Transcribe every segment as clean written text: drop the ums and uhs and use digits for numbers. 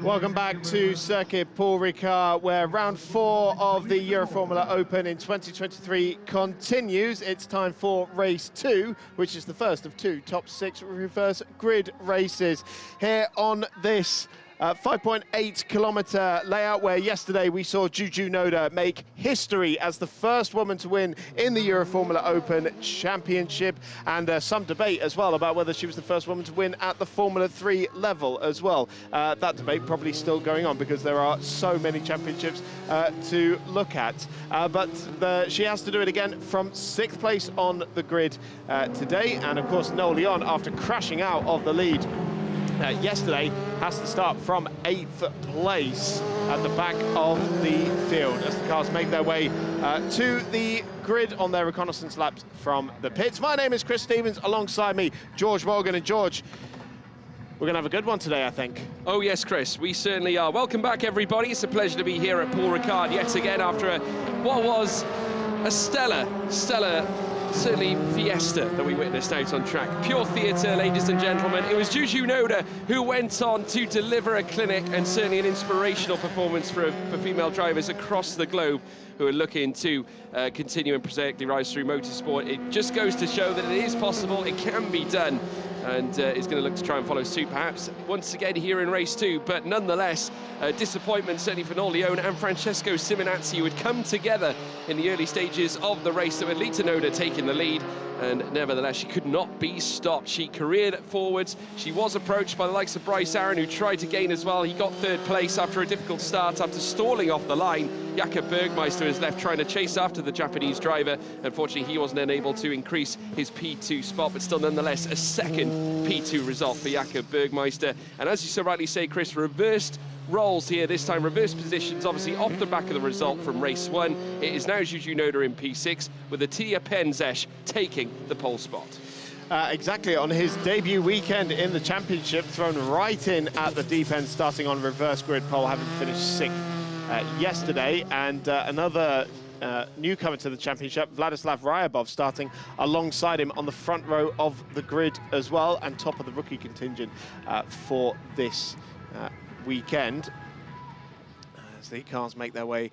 Welcome back to Circuit Paul Ricard, where round 4 of the Euroformula Open in 2023 continues. It's time for race 2, which is the first of 2 top 6 reverse grid races here on this 5.8-kilometre layout, where yesterday we saw Juju Noda make history as the first woman to win in the Euroformula Open Championship, and some debate as well about whether she was the first woman to win at the Formula 3 level as well. That debate probably still going on because there are so many championships to look at. But she has to do it again from 6th place on the grid today, and of course Noel Leon, after crashing out of the lead yesterday, has to start from 8th place at the back of the field as the cars make their way to the grid on their reconnaissance laps from the pits. My name is Chris Stevens, alongside me George Morgan, and George, we're going to have a good one today, I think. Oh yes, Chris, we certainly are. Welcome back, everybody. It's a pleasure to be here at Paul Ricard yet again after what was a stellar certainly fiesta that we witnessed out on track. Pure theatre, ladies and gentlemen. It was Juju Noda who went on to deliver a clinic and certainly an inspirational performance for female drivers across the globe who are looking to continue and prosaically rise through motorsport. It just goes to show that it is possible, it can be done, and is going to look to try and follow suit perhaps once again here in race 2. But nonetheless, disappointment certainly for Noel Leon and Francesco Simonazzi, who had come together in the early stages of the race that would lead to Noda taking the lead, and nevertheless she could not be stopped. She careered forwards. She was approached by the likes of Bryce Aaron, who tried to gain as well. He got 3rd place after a difficult start after stalling off the line. Jakob Bergmeister is left trying to chase after the Japanese driver. Unfortunately, he wasn't unable to increase his P2 spot, but still nonetheless a second P2 result for Jakob Bergmeister. And as you so rightly say, Chris, reversed roles here this time, reverse positions, obviously off the back of the result from race 1. It is now Juju Noda in P6 with Attila Penzes taking the pole spot. Exactly, on his debut weekend in the championship, thrown right in at the deep end, starting on reverse grid pole, having finished 6th yesterday. And another newcomer to the championship, Vladislav Ryabov, starting alongside him on the front row of the grid as well, and top of the rookie contingent for this weekend, as the cars make their way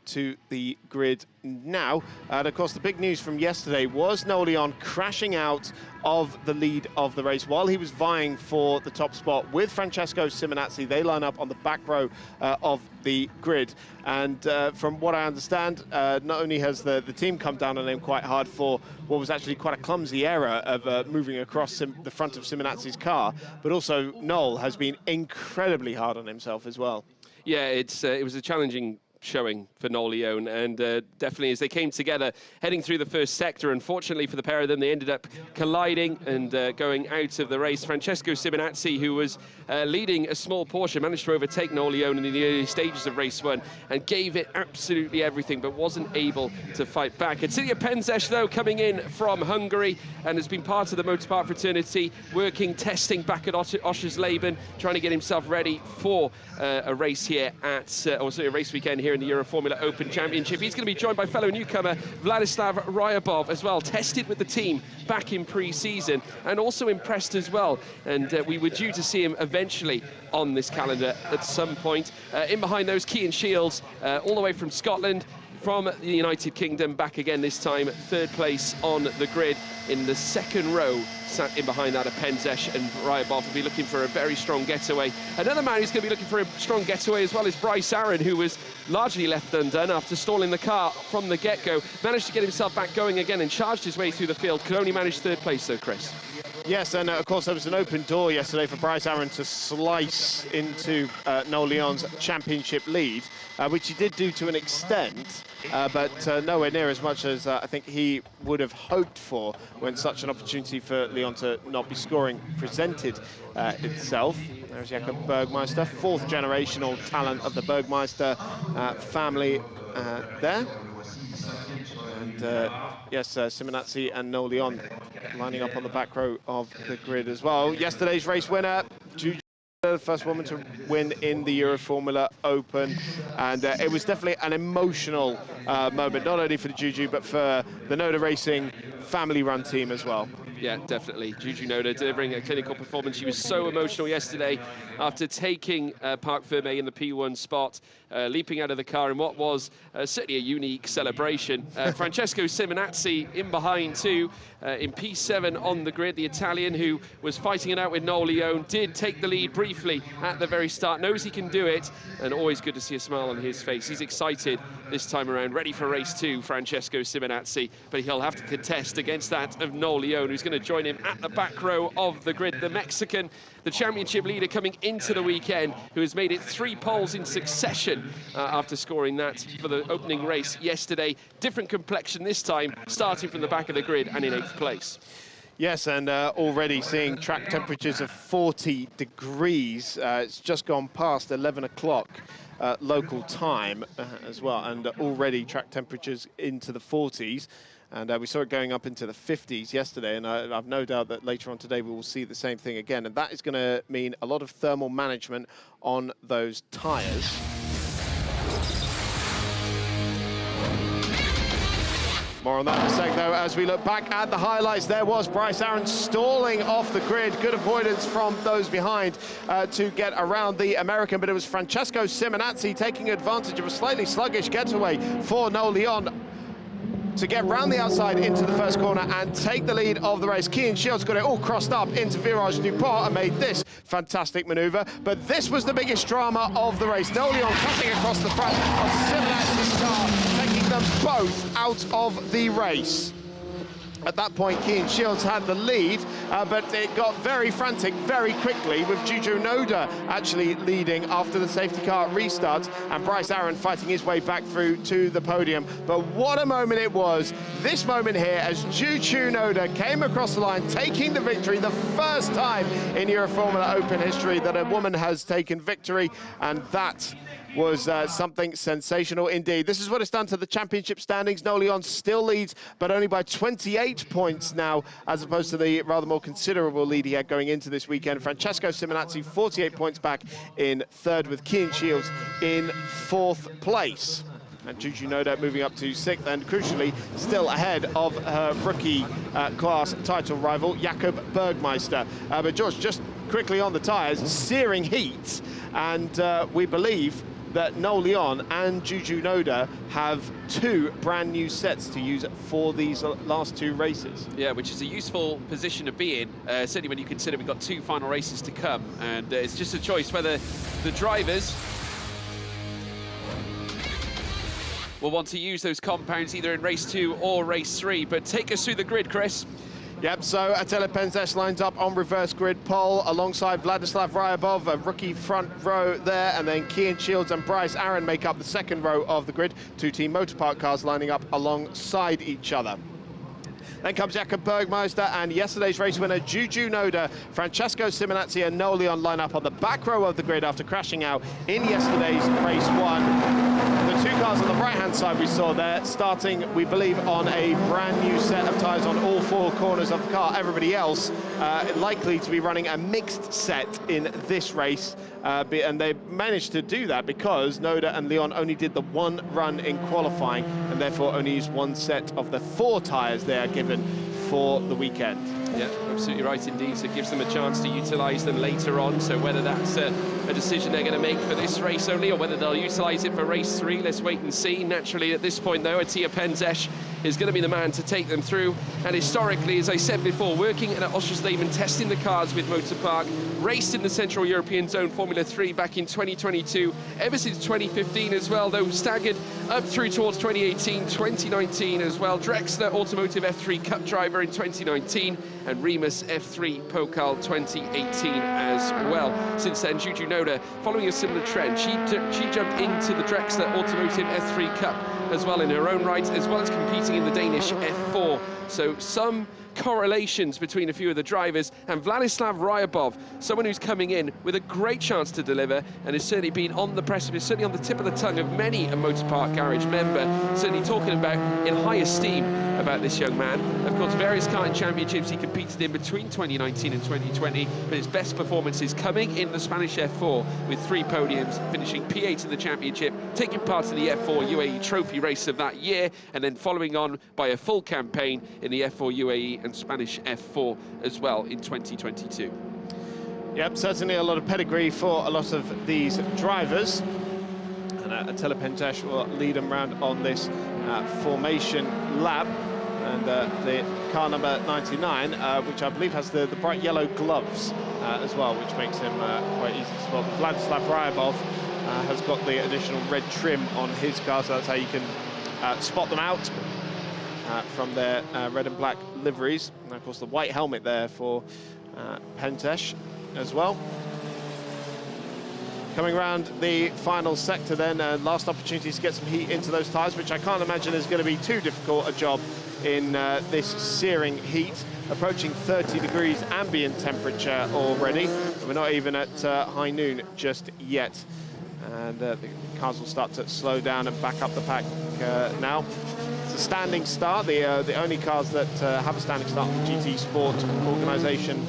to the grid now. And of course, the big news from yesterday was Noel Leon crashing out of the lead of the race while he was vying for the top spot with Francesco Simonazzi. They line up on the back row of the grid, and from what I understand, not only has the team come down on him quite hard for what was actually quite a clumsy error of moving across the front of Simonazzi's car, but also Noel has been incredibly hard on himself as well. Yeah, it was a challenging showing for Noel Leon, and definitely as they came together heading through the first sector, unfortunately for the pair of them, they ended up colliding and going out of the race. Francesco Simonazzi, who was leading a small Porsche, managed to overtake Noel Leon in the early stages of race 1 and gave it absolutely everything, but wasn't able to fight back. Attila Penzes, though, coming in from Hungary and has been part of the motorsport fraternity, working, testing back at Oschersleben, trying to get himself ready for a race here at, a race weekend here in the Euroformula Open Championship. He's going to be joined by fellow newcomer Vladislav Ryabov as well, tested with the team back in pre-season and also impressed as well. And we were due to see him eventually on this calendar at some point. In behind those, Cian Shields, all the way from Scotland, from the United Kingdom, back again this time, 3rd place on the grid in the 2nd row, sat in behind that of Penzes, and Ryabov will be looking for a very strong getaway. Another man who's going to be looking for a strong getaway as well is Bryce Aaron, who was largely left undone after stalling the car from the get-go. Managed to get himself back going again and charged his way through the field. Could only manage 3rd place though, Chris. Yes, and of course there was an open door yesterday for Bryce Aaron to slice into Noel Leon's championship lead, which he did do to an extent, but nowhere near as much as I think he would have hoped for when such an opportunity for Leon to not be scoring presented itself. There's Jakob Bergmeister, 4th generational talent of the Bergmeister family there. And yes, Simonazzi and Noel Leon lining up on the back row of the grid as well. Yesterday's race winner, Juju, the first woman to win in the Euroformula Open, and it was definitely an emotional moment, not only for the Juju but for the Noda Racing family-run team as well. Yeah, definitely. Juju Noda delivering a clinical performance. She was so emotional yesterday after taking Park Ferme in the P1 spot, leaping out of the car in what was certainly a unique celebration. Francesco Simonazzi in behind too, in P7 on the grid. The Italian who was fighting it out with Noel Leone did take the lead briefly at the very start, knows he can do it, and always good to see a smile on his face. He's excited this time around, ready for race 2, Francesco Simonazzi, but he'll have to contest against that of Noel Leone, who's going to join him at the back row of the grid. The Mexican, the championship leader coming into the weekend, who has made it 3 poles in succession after scoring that for the opening race yesterday. Different complexion this time, starting from the back of the grid and in 8th place. Yes, and already seeing track temperatures of 40 degrees. It's just gone past 11 o'clock local time as well, and already track temperatures into the 40s. And we saw it going up into the 50s yesterday, and I've no doubt that later on today we will see the same thing again. And that is going to mean a lot of thermal management on those tyres. More on that in a sec, though, as we look back at the highlights. There was Bryce Aaron stalling off the grid. Good avoidance from those behind to get around the American, but it was Francesco Simonazzi taking advantage of a slightly sluggish getaway for Noel Leone to get round the outside into the first corner and take the lead of the race. Cian Shields got it all crossed up into Virage Dupont and made this fantastic manoeuvre. But this was the biggest drama of the race. Noel Leone cutting across the front of Simonazzi's car, taking them both out of the race. At that point, Cian Shields had the lead, but it got very frantic very quickly, with Juju Noda actually leading after the safety car restart, and Bryce Aaron fighting his way back through to the podium. But what a moment it was, this moment here, as Juju Noda came across the line, taking the victory, the first time in Euroformula Open history that a woman has taken victory, and that was something sensational indeed. This is what it's done to the championship standings. Noel Leone still leads, but only by 28 points now, as opposed to the rather more considerable lead he had going into this weekend. Francesco Simonazzi, 48 points back in 3rd, with Cian Shields in 4th place. And Juju Noda moving up to 6th, and crucially still ahead of her rookie class title rival, Jakob Bergmeister. But George, just quickly on the tyres, searing heat, and we believe that Noel Leone and Juju Noda have 2 brand new sets to use for these last 2 races. Yeah, which is a useful position to be in, certainly when you consider we've got 2 final races to come, and it's just a choice whether the drivers will want to use those compounds either in race 2 or race 3. But take us through the grid, Chris. Yep, so Attila Penzesh lines up on reverse grid pole alongside Vladislav Ryabov, a rookie front row there, and then Cian Shields and Bryce Aaron make up the 2nd row of the grid. 2 Team Motorpark cars lining up alongside each other. Then comes Jakob Bergmeister and yesterday's race winner Juju Noda. Francesco Simonazzi and Noel Leone line up on the back row of the grid after crashing out in yesterday's race 1. The 2 cars on the right-hand side we saw there, starting, we believe, on a brand new set of tyres on all 4 corners of the car. Everybody else likely to be running a mixed set in this race, and they managed to do that because Noda and Leone only did the 1 run in qualifying, and therefore only used 1 set of the 4 tyres they are given for the weekend. Yeah, absolutely right indeed. So it gives them a chance to utilise them later on. So whether that's a decision they're going to make for this race only, or whether they'll utilise it for race 3, let's wait and see. Naturally, at this point, though, Attila Penzesh is going to be the man to take them through. And historically, as I said before, working at Oschersleben, testing the cars with Motorpark, raced in the Central European Zone Formula 3 back in 2022, ever since 2015 as well, though staggered up through towards 2018, 2019 as well. Drexler Automotive F3 Cup driver in 2019, and Remus F3 Pokal 2018 as well. Since then, Juju Noda, following a similar trend, she jumped into the Drexler Automotive F3 Cup as well in her own right, as well as competing in the Danish F4. So some correlations between a few of the drivers, and Vladislav Ryabov, someone who's coming in with a great chance to deliver and has certainly been on the precipice, certainly on the tip of the tongue of many a Motorpark Garage member, certainly talking about in high esteem about this young man. Of course, various karting championships he competed in between 2019 and 2020, but his best performance is coming in the Spanish F4 with 3 podiums, finishing P8 in the championship, taking part in the F4 UAE Trophy race of that year, and then following on by a full campaign in the F4 UAE and Spanish F4 as well in 2022. Yep, certainly a lot of pedigree for a lot of these drivers. And Attila Pentesh will lead them round on this formation lap. And the car number 99, which I believe has the bright yellow gloves as well, which makes him quite easy to spot. Vladislav Ryabov has got the additional red trim on his car, so that's how you can spot them out from their red and black liveries. And of course the white helmet there for Pentesh as well. Coming around the final sector then, last opportunity to get some heat into those tyres, which I can't imagine is going to be too difficult a job in this searing heat, approaching 30 degrees ambient temperature already. We're not even at high noon just yet. And the cars will start to slow down and back up the pack now. It's a standing start, the only cars that have a standing start on the GT Sport organisation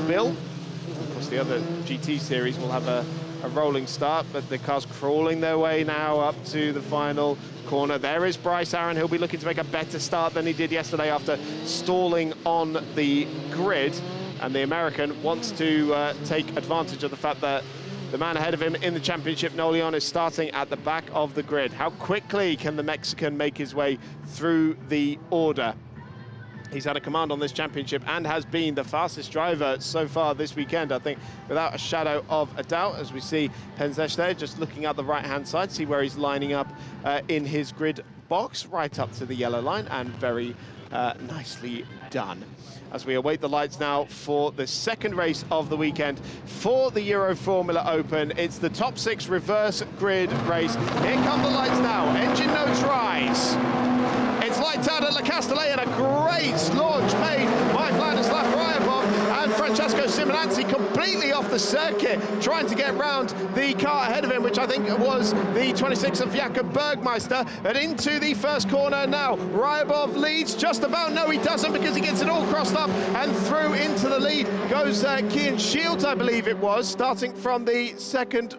bill. Of course, the other GT series will have a rolling start, but the car's crawling their way now up to the final corner. There is Bryce Aaron. He'll be looking to make a better start than he did yesterday after stalling on the grid. And the American wants to take advantage of the fact that the man ahead of him in the championship, Noel Leon, is starting at the back of the grid. How quickly can the Mexican make his way through the order? He's had a command on this championship and has been the fastest driver so far this weekend, I think, without a shadow of a doubt. As we see Pentesh there, just looking at the right-hand side, see where he's lining up in his grid box, right up to the yellow line, and very nicely done. As we await the lights now for the second race of the weekend for the Euroformula Open. It's the top 6 reverse grid race. Here come the lights now. Engine notes rise. It's lights out at La Castellet, and a great launch made by Vladislav Ryabov and Francesco Simonazzi, completely off the circuit, trying to get round the car ahead of him, which I think was the 26 of Jakob Bergmeister. But into the first corner now, Ryabov leads just about. No, he doesn't, because he gets it all crossed up, and through into the lead goes Kian Shields, I believe it was, starting from the second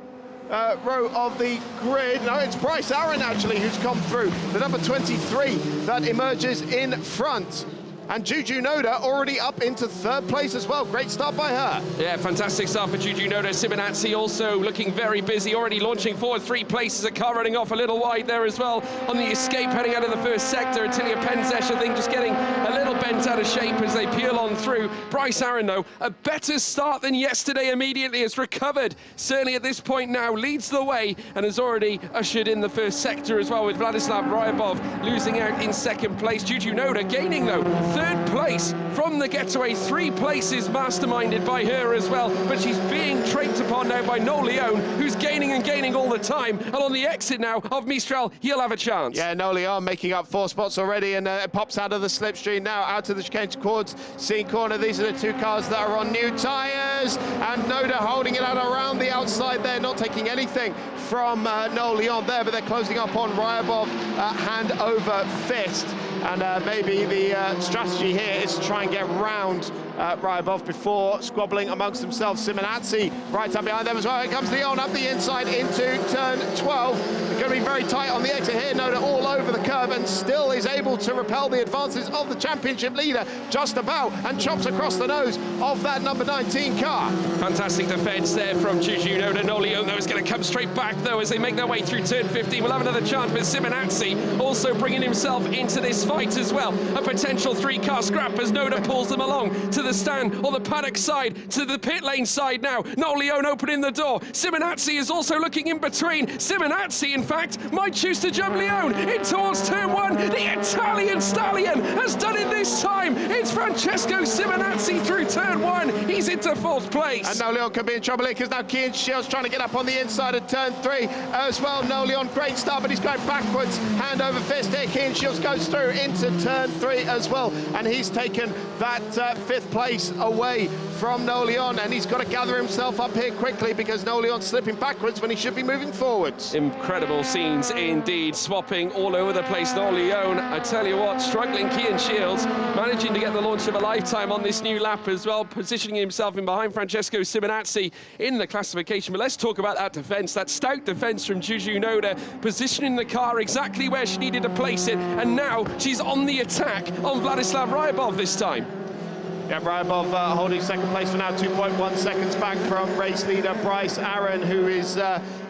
row of the grid. No, it's Bryce Aaron actually who's come through, the number 23 that emerges in front. And Juju Noda already up into third place as well. Great start by her. Yeah, fantastic start for Juju Noda. Simonazzi also looking very busy, already launching forward 3 places. A car running off a little wide there as well on the escape, heading out of the first sector. Attila Pentesh, I think, just getting a little bent out of shape as they peel on through. Bryce Aaron, though, a better start than yesterday immediately, has recovered, certainly at this point now, leads the way and has already ushered in the first sector as well, with Vladislav Ryabov losing out in second place. Juju Noda gaining, though, third place from the getaway, 3 places masterminded by her as well, but she's being traipsed upon now by Noel Leon, who's gaining and gaining all the time, and on the exit now of Mistral, he'll have a chance. Yeah, Noel Leon making up 4 spots already, and pops out of the slipstream now, out to the chicane towards C corner. These are the 2 cars that are on new tyres, and Noda holding it out around the outside there, not taking anything from Noel Leon there, but they're closing up on Ryabov hand over fist. And maybe the strategy here is to try and get round Ryabov before squabbling amongst themselves. Simonazzi right up behind them as well. Here comes Leon up the inside into turn 12. They're going to be very tight on the exit here. Noda all over the curb and still is able to repel the advances of the championship leader just about, and chops across the nose of that number 19 car. Fantastic defence there from Juju Noda. Noel Leon, though, is going to come straight back, though, as they make their way through turn 15. We'll have another chance with Simonazzi also bringing himself into this fight as well. A potential 3-car scrap as Noda pulls them along to the stand on the paddock side, to the pit lane side now. Noel Leon opening the door. Simonazzi is also looking in between. Simonazzi, in fact, might choose to jump Leon in towards turn 1. The Italian stallion has done it this time. It's Francesco Simonazzi through turn 1. He's into 4th place. And Noel Leon could be in trouble here, because now Kian Shields trying to get up on the inside of turn 3 as well. Noel Leon, great start, but he's going backwards, hand over fist here. Kian Shields goes through into turn 3 as well, and he's taken that 5th place away from Noel Leon, and he's got to gather himself up here quickly, because Noel Leon's slipping backwards when he should be moving forwards. Incredible scenes indeed, swapping all over the place. Noel Leon, I tell you what, struggling. Kian Shields managing to get get the launch of a lifetime on this new lap as well, positioning himself in behind Francesco Simonazzi in the classification. But let's talk about that defence, that stout defence from Juju Noda, positioning the car exactly where she needed to place it, and now she's on the attack on Vladislav Ryabov this time. Yeah, Ryabov holding second place for now, 2.1 seconds back from race leader Bryce Aaron, who is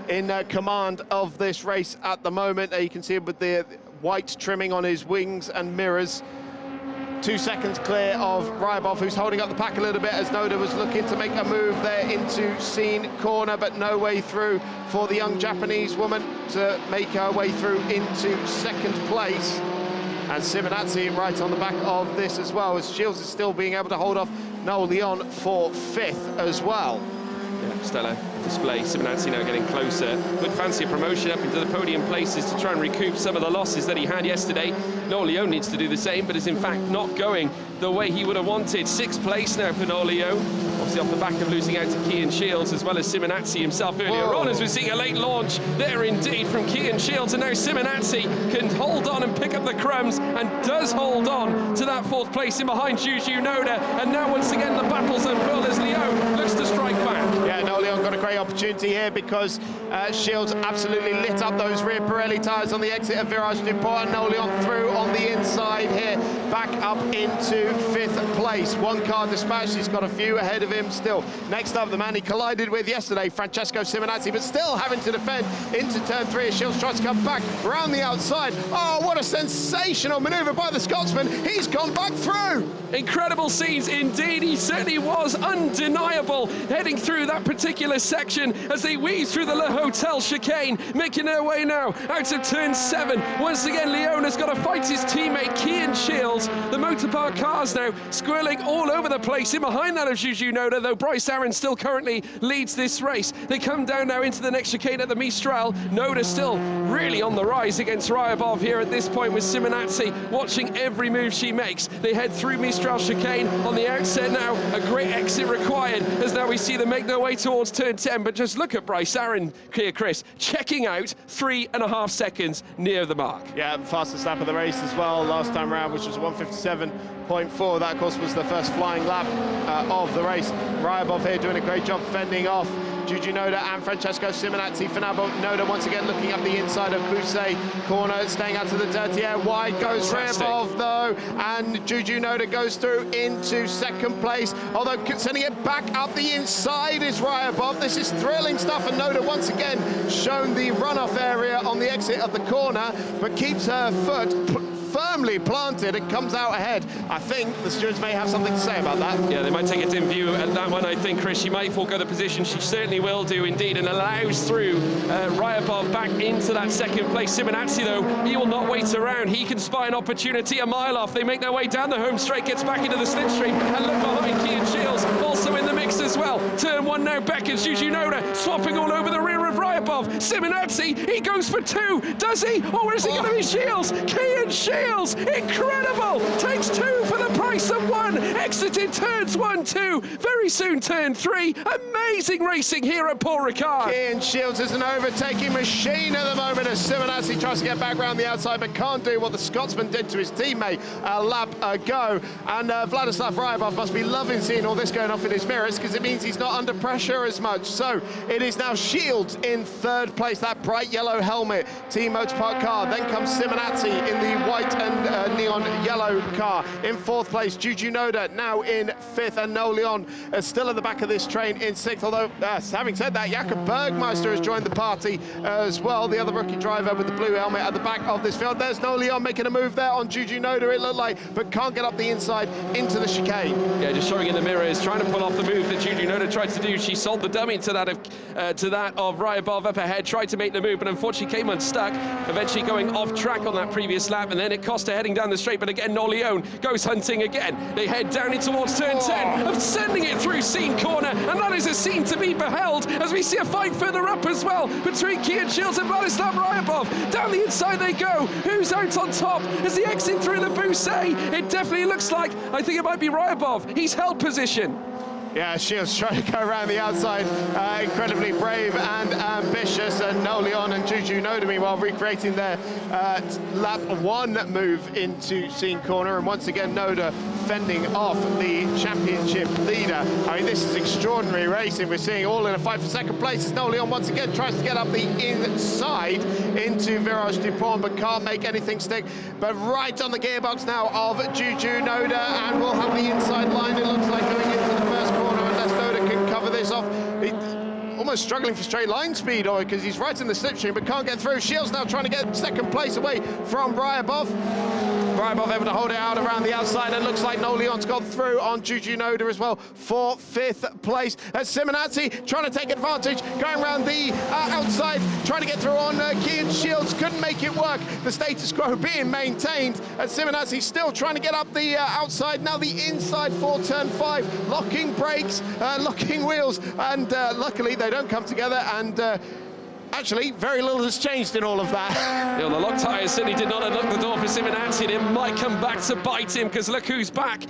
in command of this race at the moment. You can see him with the white trimming on his wings and mirrors. 2 seconds clear of Ryabov, who's holding up the pack a little bit as Noda was looking to make a move there into Scene Corner, but no way through for the young Japanese woman to make her way through into second place. And Simonazzi right on the back of this as well, as Shields is still being able to hold off Noel Leon for 5th as well. Yeah, stellar display. Simonazzi now getting closer. Would fancy a promotion up into the podium places to try and recoup some of the losses that he had yesterday. Noel Leon needs to do the same, but is in fact not going the way he would have wanted. 6th place now for Noel Leon, obviously off the back of losing out to Kian Shields, as well as Simonazzi himself earlier on, as we're seeing a late launch there indeed from Kian Shields, and now Simonazzi can hold on and pick up the crumbs, and does hold on to that 4th place in behind Juju Noda, and now once again the battle's unfurled as Leon looks to strike back. Yeah, Noel Leon got a great opportunity here because Shields absolutely lit up those rear Pirelli tyres on the exit of Virage du Port, and Noel Leon through on the inside here, back up into 5th place. One car dispatched, he's got a few ahead of him still. Next up, the man he collided with yesterday, Francesco Simonazzi, but still having to defend into turn 3 as Shields tries to come back around the outside. Oh, what a sensational manoeuvre by the Scotsman. He's gone back through. Incredible scenes indeed. He certainly was undeniable heading through that particular section as they weave through the Le Hotel chicane, making their way now out of turn 7. Once again, Leon has got to fight his teammate Kian Shields. The Motorpark cars now squirreling all over the place in behind that of Juju Noda, though Bryce Aaron still currently leads this race. They come down now into the next chicane at the Mistral. Noda still really on the rise against Ryabov here at this point, with Simonazzi watching every move she makes. They head through Mistral chicane on the outset now. A great exit required as now we see them make their way towards turn 10, but just look at Bryce Aaron here, Chris, checking out 3.5 seconds near the mark. Yeah, fastest lap of the race as well last time around, which was 1:57.4. That, of course, was the first flying lap of the race. Ryabov here doing a great job fending off Juju Noda and Francesco Simonazzi. For now, Noda once again looking up the inside of Poussey Corner, staying out to the dirty air. Wide goes Ryabov though, and Juju Noda goes through into second place, although sending it back up the inside is Ryabov. This is thrilling stuff, and Noda once again shown the runoff area on the exit of the corner, but keeps her foot firmly planted and comes out ahead. I think the stewards may have something to say about that. Yeah, they might take a dim view at that one, I think, Chris. She might forego the position. She certainly will do, indeed, and allows through Ryabov back into that second place. Simonazzi, though, he will not wait around. He can spy an opportunity a mile off. They make their way down the home straight, gets back into the slipstream, and look behind, Kian Shields also in the mix as well. Turn 1 now, beckons Juju Noda, swapping all over the rear of Ryabov. Simonazzi, he goes for 2, does he? Or is it going to be Shields? Kian Shields, incredible, takes 2 for the price of 1, exited turns 1, 2, very soon turn 3. Amazing racing here at Paul Ricard. Kian Shields is an overtaking machine at the moment as Simonazzi tries to get back around the outside, but can't do what the Scotsman did to his teammate a lap ago. And Vladislav Ryabov must be loving seeing all this going off in his mirrors, because it means he's not under pressure as much. So it is now Shields in 3rd place, that bright yellow helmet Team Motorpark car. Then comes Simonazzi in the white and neon yellow car. In 4th place, Juju Noda now in 5th, and Noel Leon still at the back of this train in 6th. Although, having said that, Jakob Bergmeister has joined the party as well, the other rookie driver with the blue helmet at the back of this field. There's Noel Leon making a move there on Juju Noda, it looked like, but can't get up the inside into the chicane. Yeah, just showing in the mirrors, trying to pull off the move that Juju Noda tried to do. She sold the dummy to that of Ryabov up ahead, tried to make the move, but unfortunately came unstuck, eventually going off track on that previous lap, and then it cost her heading down the straight. But again, Noel Leon goes hunting again. They head down in towards turn 10, of sending it through Scene Corner, and that is a scene to be beheld as we see a fight further up as well between Kian Shields and Vladislav Ryabov. Down the inside they go. Who's out on top as they exit through the Poussey? It definitely looks like, I think it might be Ryabov. He's held position. Yeah, Shields trying to go around the outside, incredibly brave and ambitious, and No Leon and Juju Noda meanwhile recreating their lap 1 move into Scene Corner, and once again Noda fending off the championship leader. I mean, this is extraordinary racing. We're seeing all in a fight for second place as No Leon once again tries to get up the inside into Virage Dupont, but can't make anything stick. But right on the gearbox now of Juju Noda, and we'll have the inside line, it looks like, going into the first corner, unless Noda can cover this off. Almost struggling for straight line speed, or because he's right in the slipstream but can't get through. Shields now trying to get second place away from Ryabov. Ryabov able to hold it out around the outside, and looks like No Leon's gone through on Juju Noda as well for 5th place. Simonazzi trying to take advantage, going around the outside, trying to get through on Kian Shields, couldn't make it work. The status quo being maintained, and Simonazzi still trying to get up the outside, now the inside for turn 5, locking brakes, locking wheels, and luckily they don't come together, and actually, very little has changed in all of that. The lock tyres certainly did not unlock the door for Simonazzi, and it might come back to bite him, because look who's back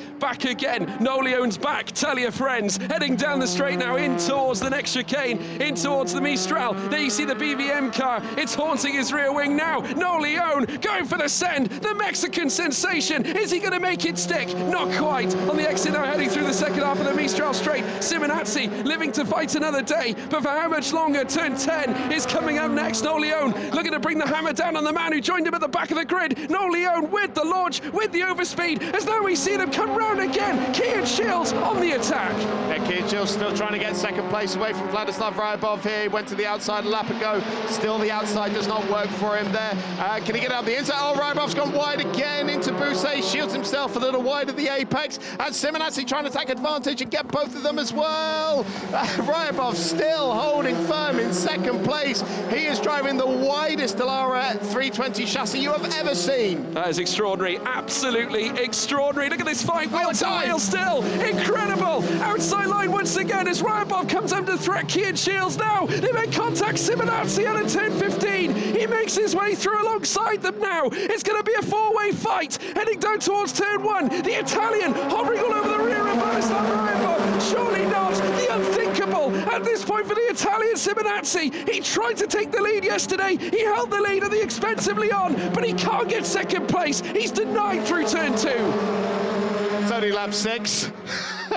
again. No Leon's back, tell your friends, heading down the straight now, in towards the next chicane, in towards the Mistral. There you see the BVM car, it's haunting his rear wing now. No Leon going for the send, the Mexican sensation. Is he going to make it stick? Not quite. On the exit now, heading through the second half of the Mistral straight. Simonazzi living to fight another day, but for how much longer? Turn 10 is coming up next. No Leon looking to bring the hammer down on the man who joined him at the back of the grid. No Leon with the launch, with the overspeed, as now we see them come round again. Kian Shields on the attack. Yeah, Kian Shields still trying to get second place away from Vladislav Ryabov here. He went to the outside a lap ago. Still the outside does not work for him there. Can he get out the inside? Oh, Ryabov's gone wide again into Bousset. Shields himself a little wide of the apex. And Simonazzi trying to take advantage and get both of them as well. Ryabov still holding firm in second place. He is driving the widest Dallara 320 chassis you have ever seen. That is extraordinary, absolutely extraordinary. Look at this fight, wheel to wheel still, incredible. Outside line once again as Ryabov comes under threat. Kian Shields now, they make contact. Simonazzi out of turn 15. He makes his way through alongside them now. It's going to be a 4-way fight, heading down towards turn 1. The Italian hovering all over the rear of Vladislav Ryabov. Surely not, the unthinkable at this point for the Italian Simonazzi. He tried to take the lead yesterday. He held the lead at the expense of Leon, but he can't get second place. He's denied through turn 2. It's only lap 6.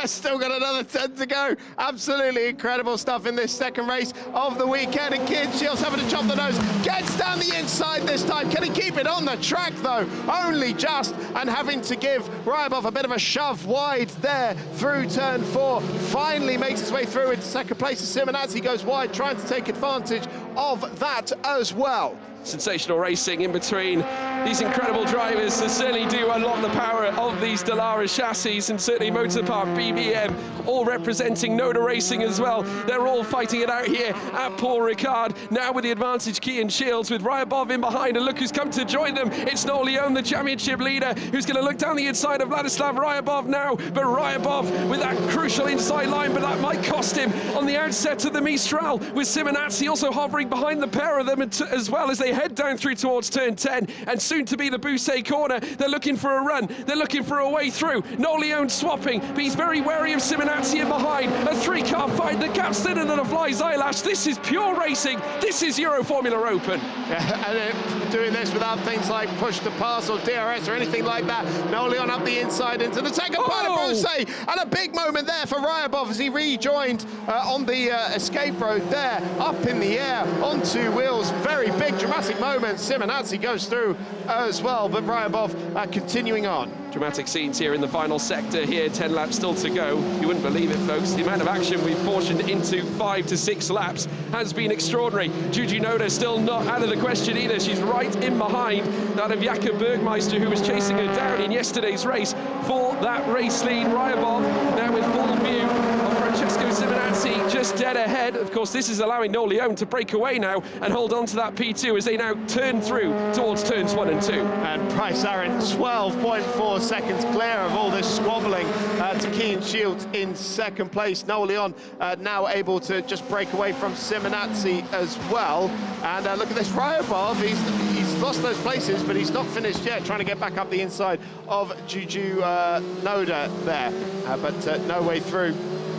Still got another 10 to go. Absolutely incredible stuff in this second race of the weekend. And Kian Shields having to chop the nose. Gets down the inside this time. Can he keep it on the track though? Only just, and having to give Ryabov a bit of a shove wide there through turn 4. Finally makes his way through into second place as Simonazzi goes wide, trying to take advantage of that as well. Sensational racing in between these incredible drivers that certainly do unlock the power of these Dallara chassis, and certainly Motorpark, BBM, all representing Noda Racing as well. They're all fighting it out here at Paul Ricard. Now with the advantage, Kian Shields with Ryabov in behind, and look who's come to join them. It's No Leon, the championship leader, who's going to look down the inside of Vladislav Ryabov now, but Ryabov with that crucial inside line, but that might cost him on the outset of the Mistral, with Simonazzi also hovering behind the pair of them as well as they head down through towards turn 10 and soon to be the Bousset corner. They're looking for a run, they're looking for a way through. No Leon swapping, but he's very wary of Simonazzi in behind. A 3-car fight, the gap's thinner than a fly's eyelash. This is pure racing, this is Euroformula Open. Yeah, and doing this without things like push to pass or DRS or anything like that. No Leon up the inside into the second part of Bousset, and a big moment there for Ryabov as he rejoined on the escape road there, up in the air on 2 wheels. Very big dramatic moment. Simonazzi goes through as well, but Ryabov continuing on. Dramatic scenes here in the final sector here, 10 laps still to go. You wouldn't believe it, folks. The amount of action we've portioned into 5 to 6 laps has been extraordinary. Juju Noda still not out of the question either. She's right in behind that of Jakob Bergmeister, who was chasing her down in yesterday's race for that race lead. Ryabov now with full view of Francesco Simonazzi just dead ahead. Of course, this is allowing No Leon to break away now and hold on to that P2 as they now turn through towards turns 1 and 2. And Bryce Aaron 12.4 seconds clear of all this squabbling to Kian Shields in second place. No Leon now able to just break away from Simonazzi as well. And look at this, Ryabov, he's lost those places, but he's not finished yet, trying to get back up the inside of Juju Noda there. But no way through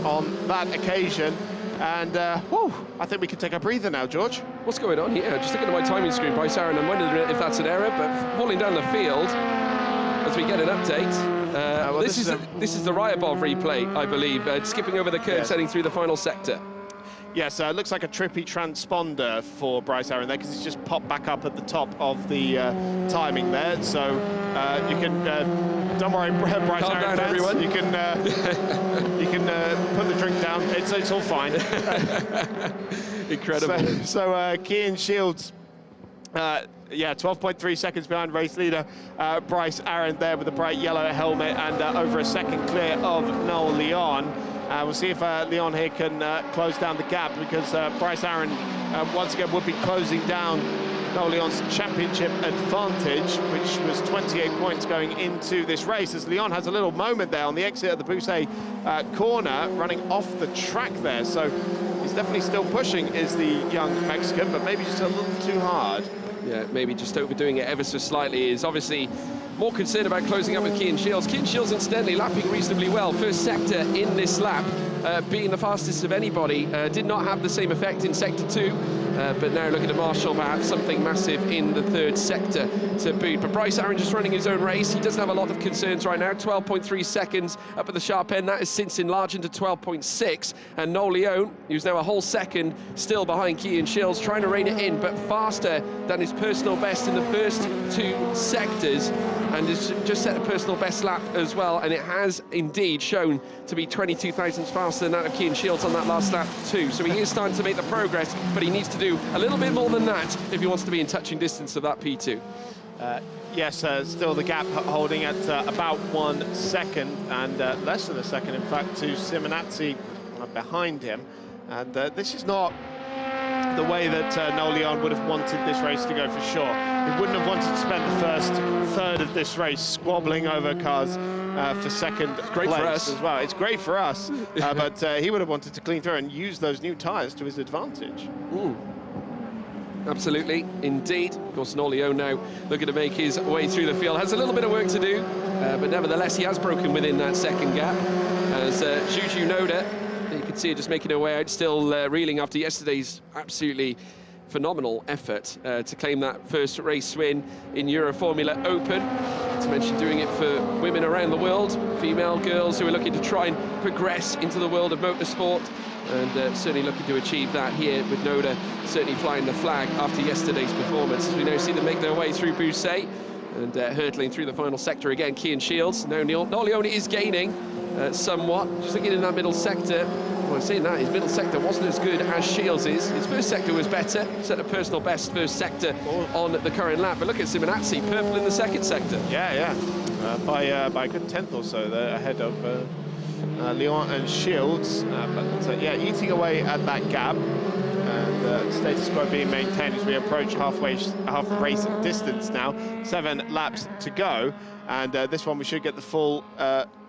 on that occasion. And, whew, I think we can take a breather now, George. What's going on here? Just looking at my timing screen, Bryce Aaron, I'm wondering if that's an error, but falling down the field as we get an update. Well, this is the Ryabov replay, I believe, skipping over the curves, heading through the final sector. Yes, it looks like a trippy transponder for Bryce Aaron there, because he's just popped back up at the top of the timing there. So you can, don't worry, Bryce Calm Aaron down, fans, everyone. you can put the drink down. It's all fine. Incredible. So Cian Shields, yeah, 12.3 seconds behind race leader Bryce Aaron there with a bright yellow helmet, and over a second clear of Noel Leon. We'll see if Leon here can close down the gap, because Bryce Aaron once again would be closing down Noel Leon's championship advantage, which was 28 points going into this race, as Leon has a little moment there on the exit of the Bousset corner, running off the track there. So he's definitely still pushing, is the young Mexican, but maybe just a little too hard. Yeah, maybe just overdoing it ever so slightly. Is obviously more concerned about closing up with Cian Shields. Cian Shields, incidentally, lapping reasonably well. First sector in this lap, being the fastest of anybody. Did not have the same effect in sector 2, but now looking at Marshall, perhaps something massive in the third sector to boot. But Bryce Aaron just running his own race. He doesn't have a lot of concerns right now. 12.3 seconds up at the sharp end. That has since enlarged into 12.6. And Noel Leon, who's now a whole second still behind Cian Shields, trying to rein it in, but faster than his personal best in the first 2 sectors. And has just set a personal best lap as well, and it has indeed shown to be 22 thousandths faster than that of Cian Shields on that last lap too. So he is starting to make the progress, but he needs to do a little bit more than that if he wants to be in touching distance of that P2. Yes, still the gap holding at about 1 second, and less than a second, in fact, to Simonazzi behind him. And this is not the way that Noel Leon would have wanted this race to go, for sure. He wouldn't have wanted to spend the first third of this race squabbling over cars for second place for us as well. It's great for us, but he would have wanted to clean through and use those new tyres to his advantage. Absolutely, indeed. Of course, Noel Leon now looking to make his way through the field. Has a little bit of work to do, but nevertheless, he has broken within that second gap. As Juju Noda, you can see her just making her way out, still reeling after yesterday's absolutely phenomenal effort to claim that first race win in Euroformula Open. Not to mention doing it for women around the world, female girls who are looking to try and progress into the world of motorsport, and certainly looking to achieve that here with Noda certainly flying the flag after yesterday's performance. As we now see them make their way through Bousset and hurtling through the final sector again. Cian Shields, now Noel Leon is gaining somewhat, just looking in that middle sector. Well, saying that, his middle sector wasn't as good as Shields is. His first sector was better, set a personal best first sector on the current lap. But look at Simonazzi, purple in the second sector. Yeah. By a good tenth or so there, ahead of Leon and Shields. But yeah, eating away at that gap. And status quo being maintained as we approach half race distance now. 7 laps to go. And this one we should get the full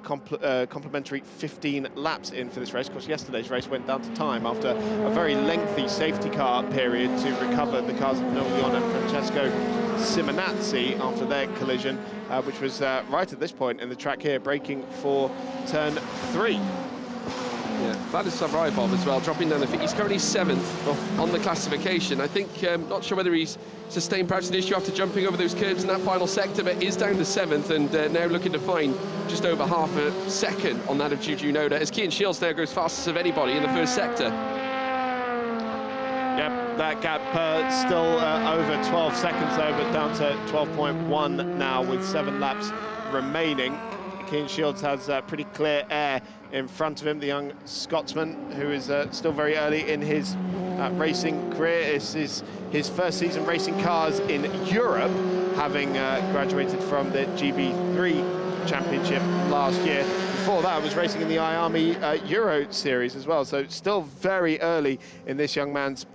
complementary 15 laps in for this race. Of course, yesterday's race went down to time after a very lengthy safety car period to recover the cars of Noel Leon and Francesco Simonazzi after their collision, which was right at this point in the track here, braking for turn 3. Yeah, Vladislav Rybov as well, dropping down the field. He's currently 7th on the classification. I think, not sure whether he's sustained perhaps an issue after jumping over those curves in that final sector, but is down to 7th and now looking to find just over half a second on that of Juju Noda, as Cian Shields now goes fastest of anybody in the first sector. Yep, that gap still over 12 seconds though, but down to 12.1 now with 7 laps remaining. Cian Shields has pretty clear air in front of him, the young Scotsman, who is still very early in his racing career. This is his first season racing cars in Europe, having graduated from the GB3 Championship last year. Before that, was racing in the IAMI Euro Series as well, so still very early in this young man's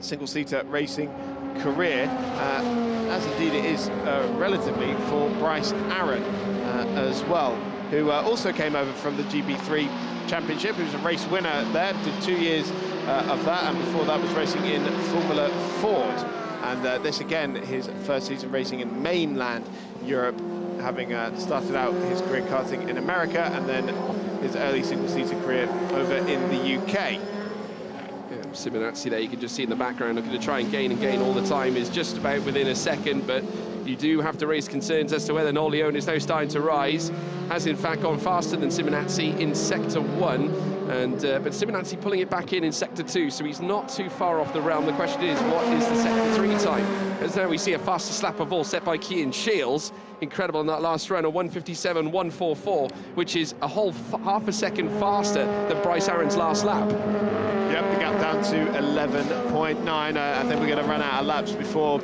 single-seater racing career, as indeed it is relatively for Bryce Aaron as well, who also came over from the GB3 Championship. He was a race winner there, did 2 years of that, and before that was racing in Formula Ford. And this again, his first season racing in mainland Europe having started out his career karting in America and then his early single-seater career over in the UK. Yeah, Simonazzi there, you can just see in the background, looking to try and gain all the time, is just about within a second, but you do have to raise concerns as to whether Noel Leone is now starting to rise. Has in fact gone faster than Simonazzi in Sector 1, and but Simonazzi pulling it back in Sector 2, so he's not too far off the realm. The question is, what is the Sector 3 time? As now we see a fastest lap of all set by Cian Shields. Incredible in that last run, a 1:57.144, which is a whole half a second faster than Bryce Aaron's last lap. Yep, the gap down to 11.9. I think we're going to run out of laps before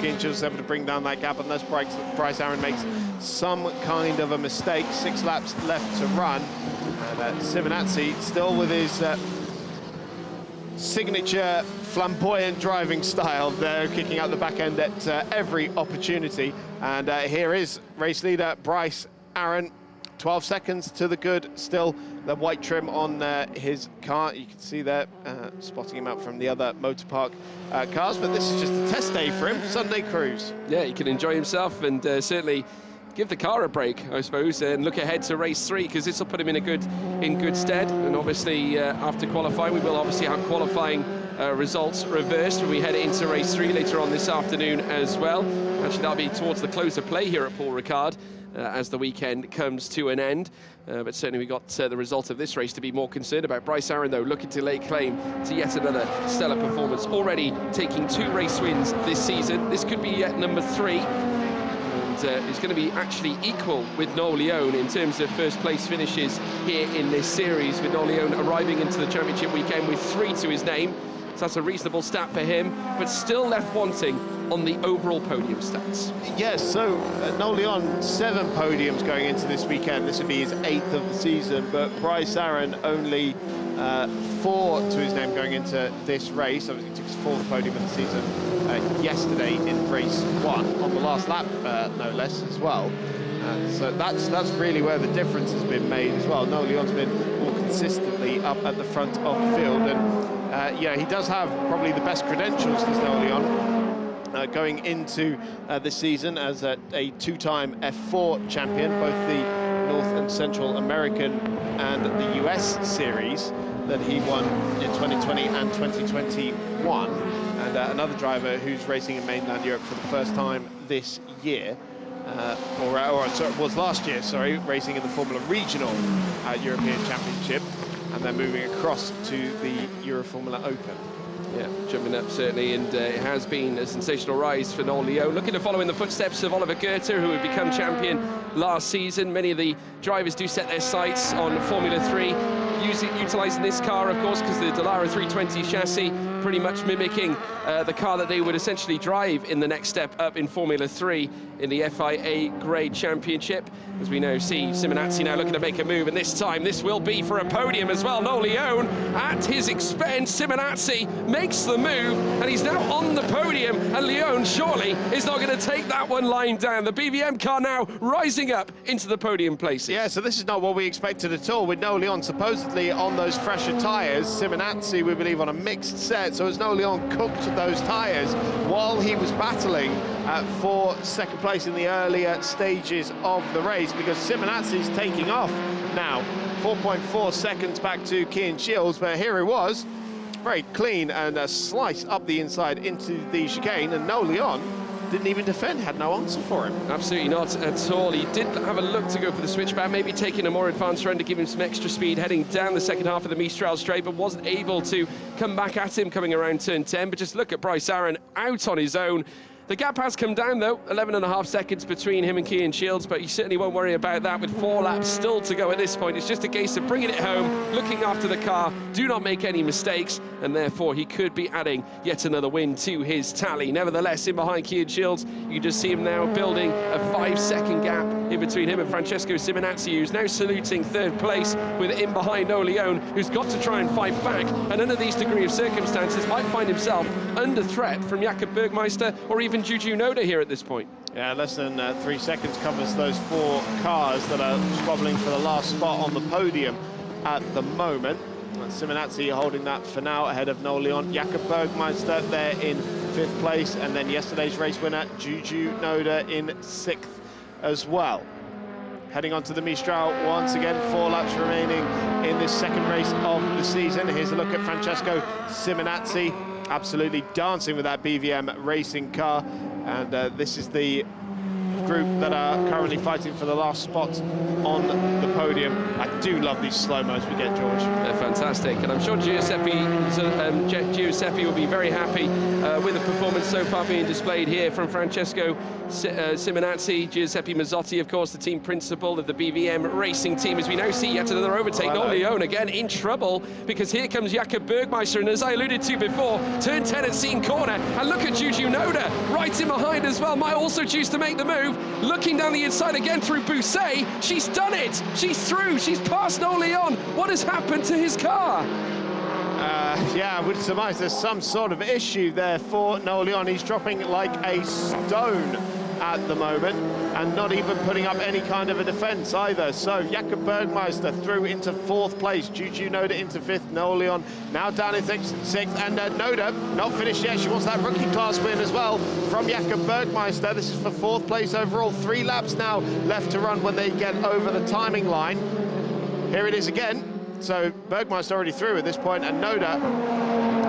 Cian Shields is able to bring down that gap, unless Bryce Aaron makes some kind of a mistake. 6 laps left to run. And Simonazzi still with his signature flamboyant driving style there, kicking out the back end at every opportunity. And here is race leader Bryce Aaron. 12 seconds to the good, still the white trim on his car. You can see there, spotting him out from the other motor park cars, but this is just a test day for him, Sunday cruise. Yeah, he can enjoy himself and certainly give the car a break, I suppose, and look ahead to race 3, because this will put him in good stead. And obviously, after qualifying, we will obviously have qualifying results reversed when we head into race 3 later on this afternoon as well. Actually, that'll be towards the close of play here at Paul Ricard as the weekend comes to an end. But certainly we got the result of this race to be more concerned about. Bryce Aaron, though, looking to lay claim to yet another stellar performance, already taking 2 race wins this season. This could be yet number 3. It's going to be actually equal with Noel Leone in terms of first place finishes here in this series, with Noel Leone arriving into the championship weekend with 3 to his name. So that's a reasonable stat for him, but still left wanting on the overall podium stats. Yes, so Noel Leone, 7 podiums going into this weekend. This would be his 8th of the season, but Bryce Aaron only 4 to his name going into this race. Obviously, he took his 4th podium of the season yesterday in race 1, on the last lap, no less, as well. So that's really where the difference has been made as well. Noel Leone's been more consistently up at the front of the field, and yeah, he does have probably the best credentials, does Noel Leone, going into this season as a 2-time F4 champion, both the North and Central American and the US series that he won in 2020 and 2021, and another driver who's racing in mainland Europe for the first time this year. Or sorry, it was last year, sorry, racing in the Formula Regional European Championship, and then moving across to the Euroformula Open. Yeah, jumping up certainly, and it has been a sensational rise for Noel Leone, looking to follow in the footsteps of Oliver Goethe, who had become champion last season. Many of the drivers do set their sights on Formula 3, utilising this car, of course, because the Dallara 320 chassis pretty much mimicking the car that they would essentially drive in the next step up in Formula 3 in the FIA Grade Championship. As we now see Simonazzi now looking to make a move, and this time this will be for a podium as well. Noel Leone at his expense. Simonazzi makes the move, and he's now on the podium, and Leone surely is not going to take that one lying down. The BVM car now rising up into the podium places. Yeah, so this is not what we expected at all, with Noel Leone supposedly on those fresher tyres. Simonazzi, we believe, on a mixed set. So as Noel Leone cooked those tyres while he was battling for second place in the earlier stages of the race, because Simonazzi's taking off now. 4.4 seconds back to Cian Shields, but here he was, very clean, and a slice up the inside into the chicane, and Noel Leone didn't even defend, had no answer for him. Absolutely not at all. He did have a look to go for the switchback, maybe taking a more advanced run to give him some extra speed heading down the second half of the Mistral straight, but wasn't able to come back at him coming around turn 10. But just look at Bryce Aaron out on his own. The gap has come down, though, 11.5 seconds between him and Cian Shields, but you certainly won't worry about that with 4 laps still to go at this point. It's just a case of bringing it home, looking after the car, do not make any mistakes, and therefore he could be adding yet another win to his tally. Nevertheless, in behind Cian Shields, you can just see him now building a 5-second gap in between him and Francesco Simonazzi, who's now saluting 3rd place, with in behind Noel Leone, who's got to try and fight back, and under these degree of circumstances might find himself under threat from Jakob Bergmeister or even Juju Noda here at this point. Yeah, less than 3 seconds covers those 4 cars that are squabbling for the last spot on the podium at the moment. Simonazzi holding that for now ahead of Noel Leon. Jakob Bergmeister there in 5th place, and then yesterday's race winner Juju Noda in 6th as well. Heading on to the Mistral once again, 4 laps remaining in this second race of the season. Here's a look at Francesco Simonazzi, absolutely dancing with that BVM racing car, and this is the group that are currently fighting for the last spot on the podium. I do love these slow-mos we get, George. They're fantastic, and I'm sure Giuseppe will be very happy with the performance so far being displayed here from Francesco Simonazzi. Giuseppe Mazzotti, of course, the team principal of the BVM racing team, as we now see yet another overtake. Noel Leon again in trouble, because here comes Jakob Bergmeister, and as I alluded to before, turn 10 at Scene Corner, and look at Juju Noda right in behind as well. Might also choose to make the move, looking down the inside again through Bousset. She's done it, she's through, she's past Noel Leon. What has happened to his car? Yeah, I would surmise there's some sort of issue there for Noel Leon. He's dropping like a stone at the moment, and not even putting up any kind of a defence either. So Jakob Bergmeister through into 4th place, Juju Noda into 5th, Noel Leon now down in 6th, and Noda not finished yet. She wants that rookie class win as well from Jakob Bergmeister. This is for 4th place overall. 3 laps now left to run when they get over the timing line. Here it is again. So Bergmeister already through at this point, and Noda,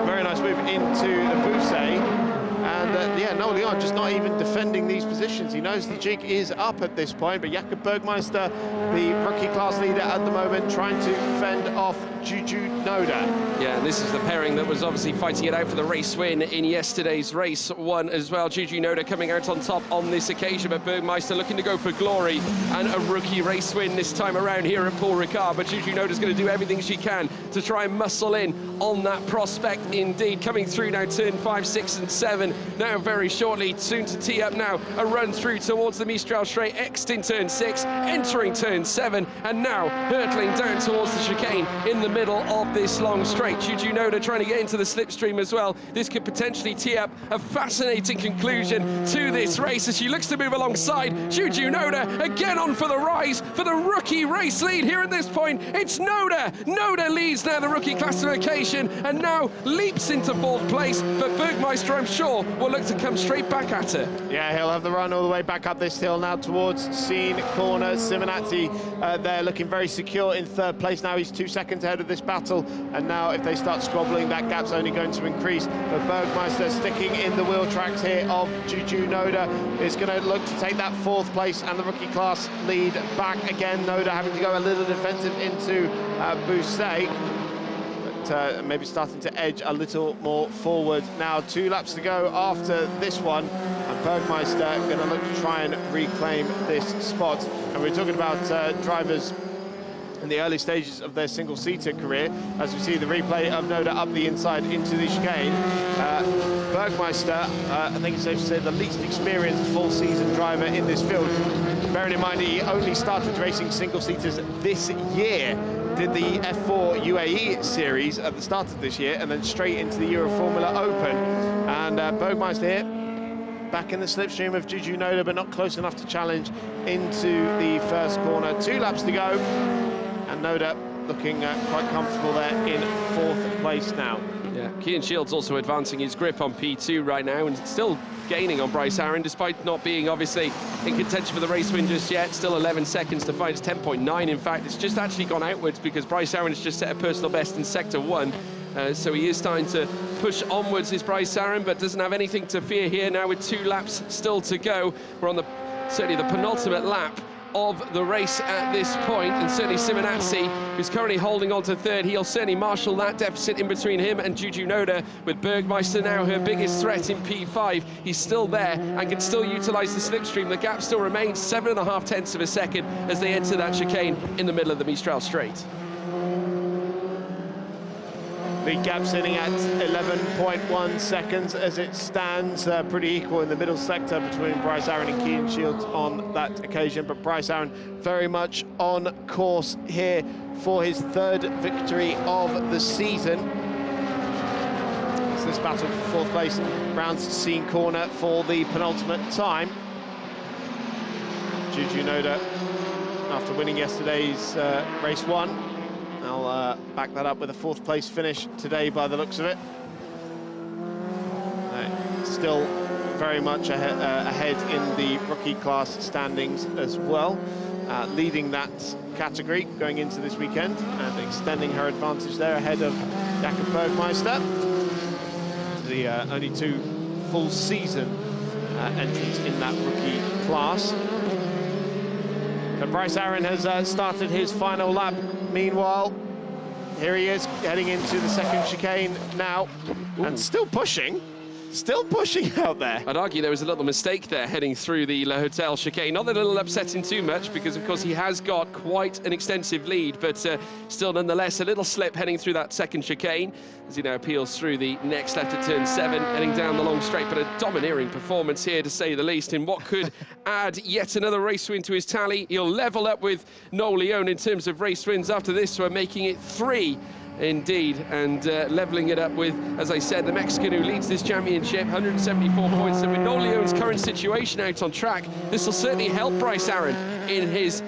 very nice move into the Bousset. And yeah, Noel Leon just not even defending these positions. He knows the jig is up at this point, but Jakob Bergmeister, the rookie class leader at the moment, trying to fend off Juju Noda. Yeah, and this is the pairing that was obviously fighting it out for the race win in yesterday's race one as well. Juju Noda coming out on top on this occasion, but Bergmeister looking to go for glory and a rookie race win this time around here at Paul Ricard. But Juju Noda's going to do everything she can to try and muscle in on that prospect indeed. Coming through now, turn 5, 6 and 7 now very shortly, soon to tee up now a run through towards the Mistral straight, exit in turn 6, entering turn 7, and now hurtling down towards the chicane in the middle of this long straight. Juju Noda trying to get into the slipstream as well. This could potentially tee up a fascinating conclusion to this race as she looks to move alongside Juju Noda, again on for the rise for the rookie race lead here at this point. It's Noda. Noda leads now the rookie classification and now leaps into 4th place, but Bergmeister, I'm sure, will look to come straight back at her. Yeah, he'll have the run all the way back up this hill now towards Scene Corner. Simonazzi there looking very secure in 3rd place now. He's 2 seconds ahead of this battle, and now if they start squabbling, that gap's only going to increase. But Bergmeister sticking in the wheel tracks here of Juju Noda is going to look to take that 4th place and the rookie class lead back again. Noda having to go a little defensive into Bousset, but maybe starting to edge a little more forward. Now 2 laps to go after this one, and Bergmeister going to look to try and reclaim this spot. And we're talking about drivers in the early stages of their single-seater career, as we see the replay of Noda up the inside into the chicane. Bergmeister, I think it's safe to say, the least experienced full-season driver in this field. Bearing in mind he only started racing single-seaters this year, did the F4 UAE series at the start of this year, and then straight into the Euroformula Open. And Bergmeister here, back in the slipstream of Juju Noda, but not close enough to challenge into the first corner. 2 laps to go, and Noda looking quite comfortable there in 4th place now. Yeah, Cian Shields also advancing his grip on P2 right now, and still gaining on Bryce Aaron, despite not being obviously in contention for the race win just yet. Still 11 seconds to find. It's 10.9 in fact. It's just actually gone outwards because Bryce Aaron has just set a personal best in sector 1. So he is starting to push onwards, is Bryce Aaron, but doesn't have anything to fear here now with 2 laps still to go. We're on certainly the penultimate lap of the race at this point, and certainly Simonazzi, who's currently holding on to 3rd, he'll certainly marshal that deficit in between him and Juju Noda, with Bergmeister now her biggest threat in P5. He's still there and can still utilise the slipstream. The gap still remains 7.5 tenths of a second as they enter that chicane in the middle of the Mistral straight. The gap sitting at 11.1 seconds as it stands, pretty equal in the middle sector between Bryce Aaron and Cian Shields on that occasion, but Bryce Aaron very much on course here for his 3rd victory of the season. So this battle for 4th place rounds Scene Corner for the penultimate time. Juju Noda, after winning yesterday's race 1, I'll back that up with a 4th place finish today by the looks of it. Still very much ahead in the rookie class standings as well, leading that category going into this weekend and extending her advantage there ahead of Jakob Bergmeister. The only 2 full season entrants in that rookie class. But Bryce Aaron has started his final lap. Meanwhile, here he is heading into the 2nd chicane now. Ooh. And still pushing out there. I'd argue there was a little mistake there heading through the Le Hotel chicane. Not that it'll upset him too much, because of course he has got quite an extensive lead, but still nonetheless a little slip heading through that 2nd chicane as he now peels through the next left at turn 7, heading down the long straight. But a domineering performance here, to say the least, in what could add yet another race win to his tally. He'll level up with Noel Leon in terms of race wins after this, so we're making it 3 indeed, and levelling it up with, as I said, the Mexican who leads this championship, 174 points. And with Noel Leon's current situation out on track, this will certainly help Bryce Aaron in his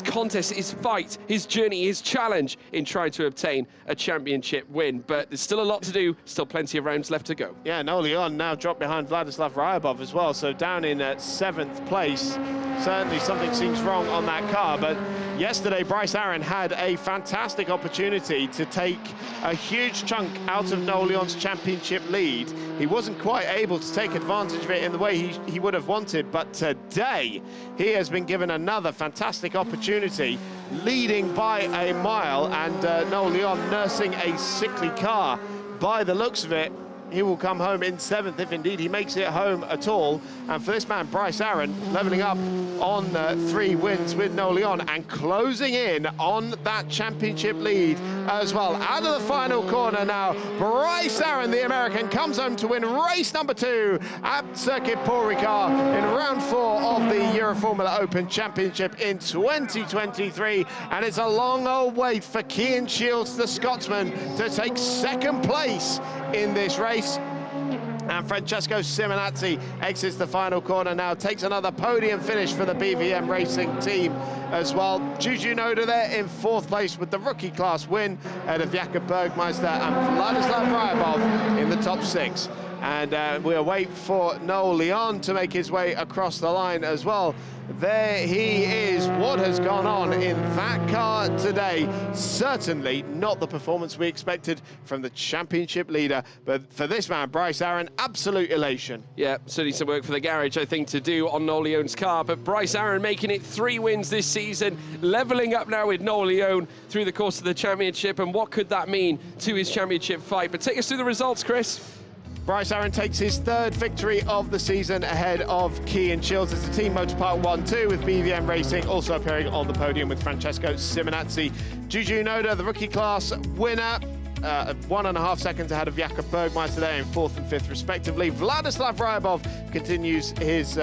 contest, his fight, his journey, his challenge in trying to obtain a championship win. But there's still a lot to do, still plenty of rounds left to go. Yeah, Noel Leon now dropped behind Vladislav Ryabov as well, so down in 7th place. Certainly something seems wrong on that car, but yesterday Bryce Aaron had a fantastic opportunity to take a huge chunk out of Noel Leon's championship lead. He wasn't quite able to take advantage of it in the way he would have wanted, but today he has been given another fantastic opportunity, leading by a mile, and Noel Leon nursing a sickly car. By the looks of it, he will come home in 7th if indeed he makes it home at all. And for this man, Bryce Aaron, levelling up on 3 wins with Noel Leon and closing in on that championship lead as well. Out of the final corner now, Bryce Aaron, the American, comes home to win race number 2 at Circuit Paul Ricard in round 4 of the Euroformula Open Championship in 2023. And it's a long old wait for Cian Shields, the Scotsman, to take 2nd place in this race. And Francesco Simonazzi exits the final corner now, takes another podium finish for the BVM Racing team as well. Juju Noda there in 4th place with the rookie class win ahead of Jakob Bergmeister and Vladislav Ryabov in the top 6. And we'll wait for Noel Leon to make his way across the line as well. There he is. What has gone on in that car today? Certainly not the performance we expected from the championship leader, but for this man, Bryce Aaron, absolute elation. Yeah, certainly some work for the garage, I think, to do on Noel Leon's car, but Bryce Aaron making it 3 wins this season, levelling up now with Noel Leon through the course of the championship, and what could that mean to his championship fight? But take us through the results, Chris. Bryce Aaron takes his 3rd victory of the season ahead of Cian Shields. It's the Team Motor Park 1-2 with BVM Racing, also appearing on the podium with Francesco Simonazzi. Juju Noda, the rookie class winner, 1.5 seconds ahead of Jakob Bergmeister there in 4th and 5th respectively. Vladislav Ryabov continues his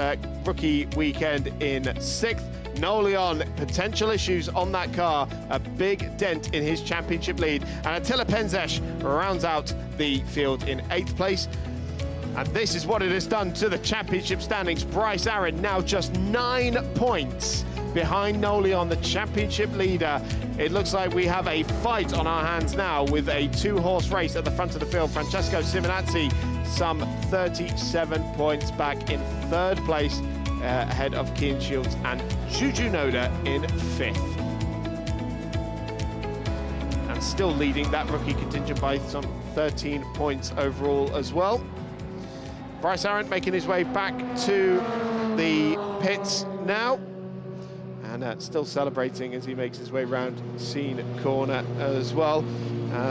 rookie weekend in 6th. Noel Leon, potential issues on that car, a big dent in his championship lead. And Attila Penzes rounds out the field in 8th place. And this is what it has done to the championship standings. Bryce Aaron now just 9 points behind Noel Leon, the championship leader. It looks like we have a fight on our hands now with a 2-horse race at the front of the field. Francesco Simonazzi, some 37 points back in 3rd place, ahead of Cian Shields and Juju Noda in 5th. And still leading that rookie contingent by some 13 points overall as well. Bryce Aaron making his way back to the pits now, and still celebrating as he makes his way round Scene Corner as well.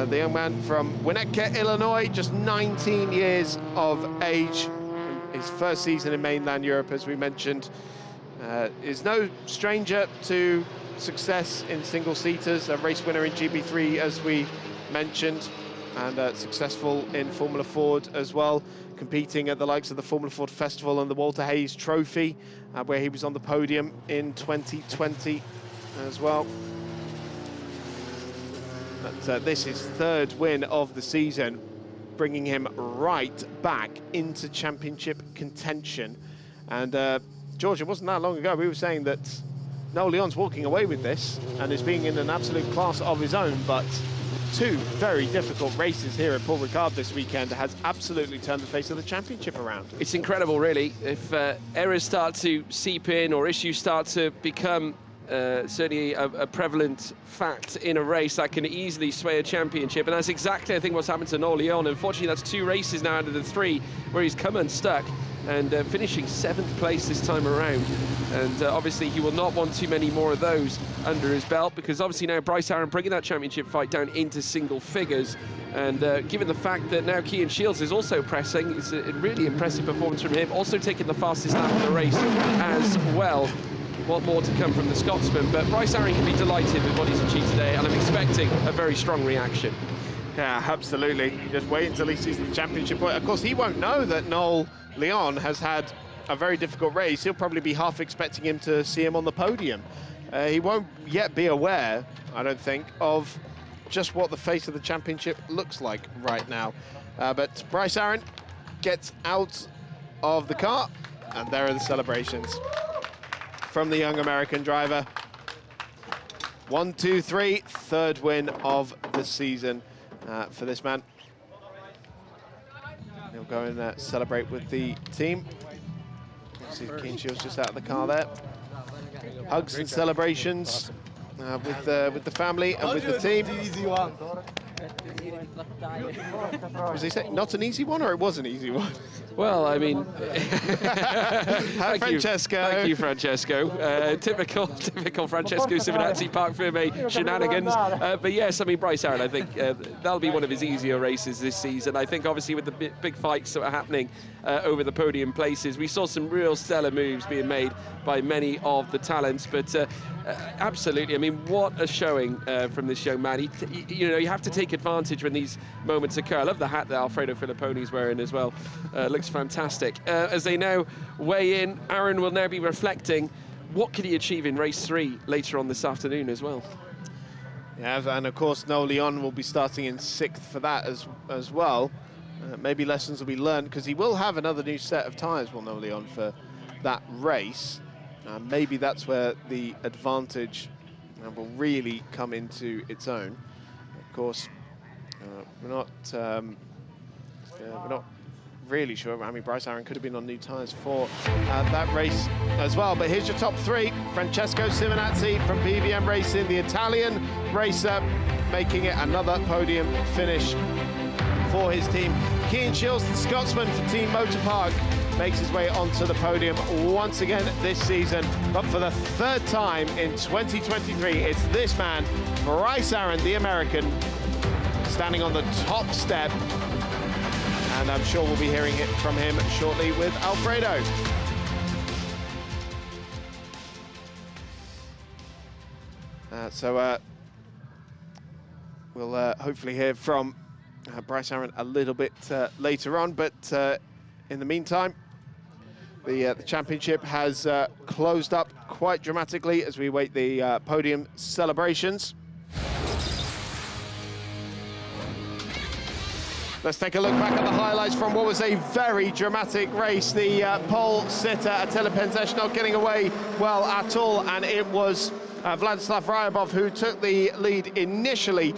The young man from Winnetka, Illinois, just 19 years of age. His 1st season in mainland Europe, as we mentioned, is no stranger to success in single-seaters, a race winner in GB3, as we mentioned, and successful in Formula Ford as well, competing at the likes of the Formula Ford Festival and the Walter Hayes Trophy, where he was on the podium in 2020 as well. But this is 3rd win of the season, bringing him right back into championship contention. And George, it wasn't that long ago we were saying that Noel Leon's walking away with this and is being in an absolute class of his own, but two very difficult races here at Paul Ricard this weekend has absolutely turned the face of the championship around. It's incredible, really. If errors start to seep in or issues start to become certainly a prevalent fact in a race, that can easily sway a championship, and that's exactly, I think, what's happened to Noel Leon. Unfortunately, that's 2 races now out of the 3 where he's come unstuck, and finishing 7th place this time around. And obviously he will not want too many more of those under his belt, because obviously now Bryce Aaron bringing that championship fight down into single figures. And given the fact that now Cian Shields is also pressing, it's a really impressive performance from him, also taking the fastest lap of the race as well. Want more to come from the Scotsman, but Bryce Aaron can be delighted with what he's achieved today, and I'm expecting a very strong reaction. Yeah, absolutely. Just wait until he sees the championship. Of course, he won't know that Noel Leon has had a very difficult race. He'll probably be half expecting him to see him on the podium. He won't yet be aware, I don't think, of just what the face of the championship looks like right now. But Bryce Aaron gets out of the car, and there are the celebrations from the young American driver. 1, 2, 3, 3rd win of the season for this man. He'll go and celebrate with the team. See Cian Shields just out of the car there. Hugs and celebrations with the family and with the team. What was he saying? Not an easy one, or it was an easy one? Well, I mean, Hi, Francesco. Thank you, Francesco. Typical Francesco Simonazzi Park Ferme shenanigans. But yes, I mean, Bryce Aaron, I think that'll be one of his easier races this season. I think obviously with the big fights that are happening over the podium places, we saw some real stellar moves being made by many of the talents. But absolutely, I mean, what a showing from this young man. You know, you have to take advantage when these moments occur. I love the hat that Alfredo Filipponi's wearing as well. Looks fantastic. As they now weigh in, Aaron will now be reflecting what could he achieve in race 3 later on this afternoon as well. Yeah, and of course Noel Leon will be starting in 6th for that as well. Maybe lessons will be learned, because he will have another new set of tyres, will Noel Leon, for that race. Maybe that's where the advantage will really come into its own. Of course, we're not really sure. I mean, Bryce Aaron could have been on new tyres for that race as well. But here's your top 3. Francesco Simonazzi from BVM Racing, the Italian racer, making it another podium finish for his team. Cian Shields, the Scotsman for Team Motor Park, makes his way onto the podium once again this season. But for the 3rd time in 2023, it's this man, Bryce Aaron, the American, standing on the top step. And I'm sure we'll be hearing it from him shortly with Alfredo. We'll hopefully hear from Bryce Aaron a little bit later on, but in the meantime, the championship has closed up quite dramatically as we await the podium celebrations. Let's take a look back at the highlights from what was a very dramatic race. The pole sitter, Attila Penzes, not getting away well at all, and it was Vladislav Ryabov who took the lead initially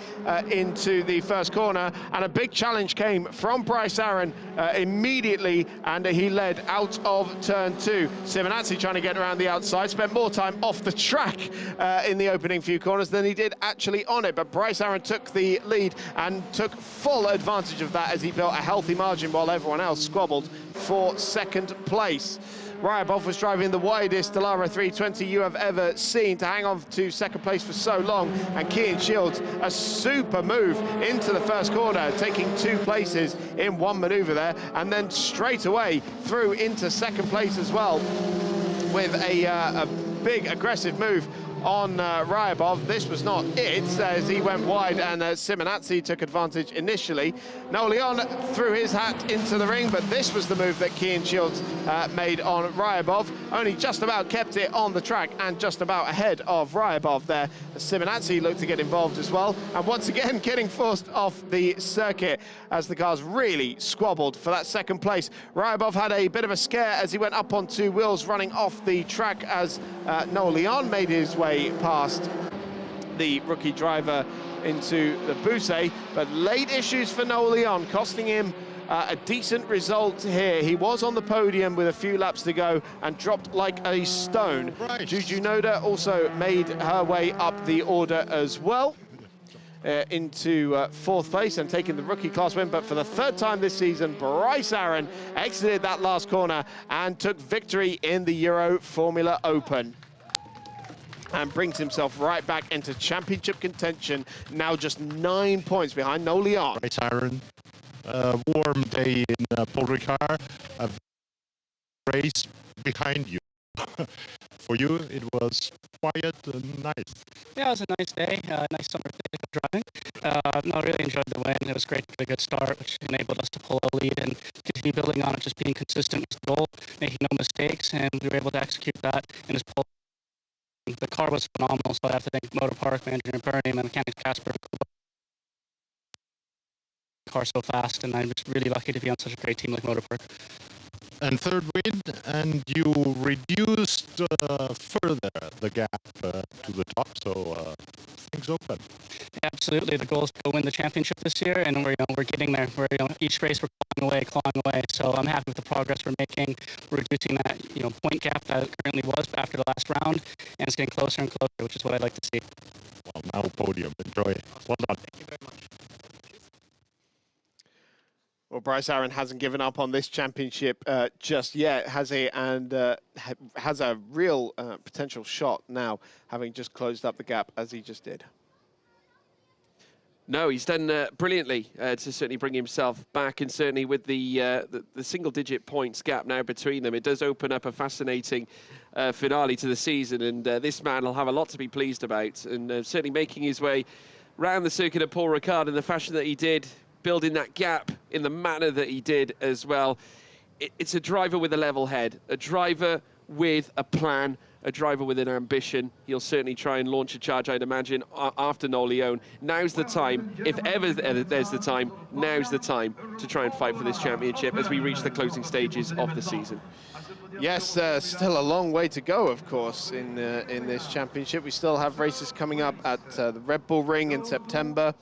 into the first corner, and a big challenge came from Bryce Aaron immediately, and he led out of turn 2. Simonazzi trying to get around the outside, spent more time off the track in the opening few corners than he did actually on it, but Bryce Aaron took the lead and took full advantage of that as he built a healthy margin while everyone else squabbled for 2nd place. Ryabov was driving the widest Dallara 320 you have ever seen to hang on to 2nd place for so long, and Cian Shields, a super move into the first corner, taking 2 places in one manoeuvre there, and then straight away through into 2nd place as well with a big aggressive move on Ryabov. This was not it, as he went wide, and Simonazzi took advantage initially. Noleon threw his hat into the ring, but this was the move that Cian Shields made on Ryabov. Only just about kept it on the track and just about ahead of Ryabov there. Simonazzi looked to get involved as well, and once again getting forced off the circuit as the cars really squabbled for that second place. Ryabov had a bit of a scare as he went up on two wheels, running off the track as Noleon made his way past the rookie driver into the Bousset, but late issues for Noleon, costing him a decent result here. He was on the podium with a few laps to go and dropped like a stone. Right. Juju Noda also made her way up the order as well. Into fourth place and taking the rookie class win, but for the third time this season, Bryce Aaron exited that last corner and took victory in the Euroformula Open and brings himself right back into championship contention, now just 9 points behind Noleon. Bryce Aaron, warm day in Paul Ricard, a race behind you. For you, it was quiet and nice. Yeah, it was a nice day, nice summer day of driving. No, I really enjoyed the win. It was great to get a good start, which enabled us to pull a lead and continue building on it, just being consistent with the goal, making no mistakes, and we were able to execute that in this pole. The car was phenomenal, so I have to thank Motor Park manager Bernie and mechanic Casper. The car so fast, and I'm just really lucky to be on such a great team like Motor Park. And third win, and you reduced further the gap to the top, so things open. Yeah, absolutely. The goal is to win the championship this year, and we're getting there. Each race we're clawing away. So I'm happy with the progress we're making. We're reducing that point gap that it currently was after the last round, and it's getting closer and closer, which is what I'd like to see. Well, now podium. Enjoy. Well done. Thank you very much. Well, Bryce Aaron hasn't given up on this championship just yet, has he? And has a real potential shot now, having just closed up the gap as he just did. No, he's done brilliantly to certainly bring himself back, and certainly with the single-digit points gap now between them, it does open up a fascinating finale to the season, and this man will have a lot to be pleased about, and certainly making his way round the circuit of Paul Ricard in the fashion that he did, building that gap in the manner that he did as well. It's a driver with a level head, a driver with a plan, a driver with an ambition. He'll certainly try and launch a charge, I'd imagine, after Noleon. Now's the time, if ever there's the time, now's the time to try and fight for this championship as we reach the closing stages of the season. Yes, still a long way to go, of course, in this championship. We still have races coming up at the Red Bull Ring in September,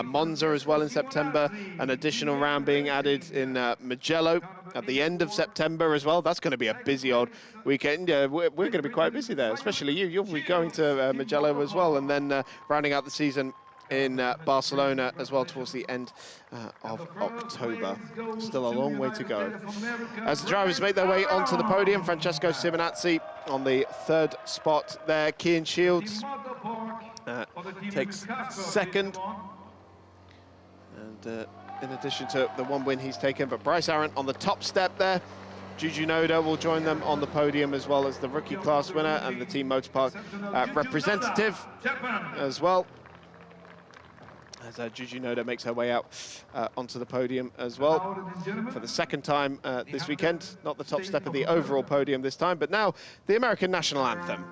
Monza as well in September, an additional round being added in Mugello at the end of September as well. That's going to be a busy old weekend. We're going to be quite busy there, especially you. You'll be going to Mugello as well, and then rounding out the season in Barcelona as well towards the end of October. Still a long way to go. As the drivers make their way onto the podium, Francesco Simonazzi on the third spot there. Cian Shields takes second. And in addition to the one win he's taken, but Bryce Aaron on the top step there. Juju Noda will join them on the podium, as well as the rookie class winner and the Team Motorpark representative as well. As Juju Noda makes her way out onto the podium as well for the second time this weekend. Not the top step of the overall podium this time, but now the American national anthem.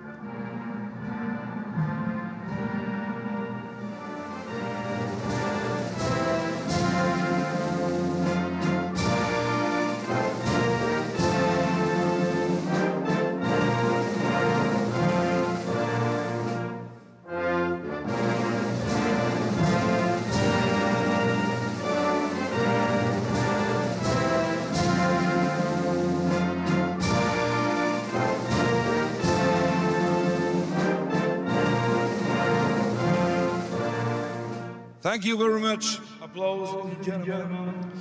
Thank you very much. Applause, ladies and gentlemen.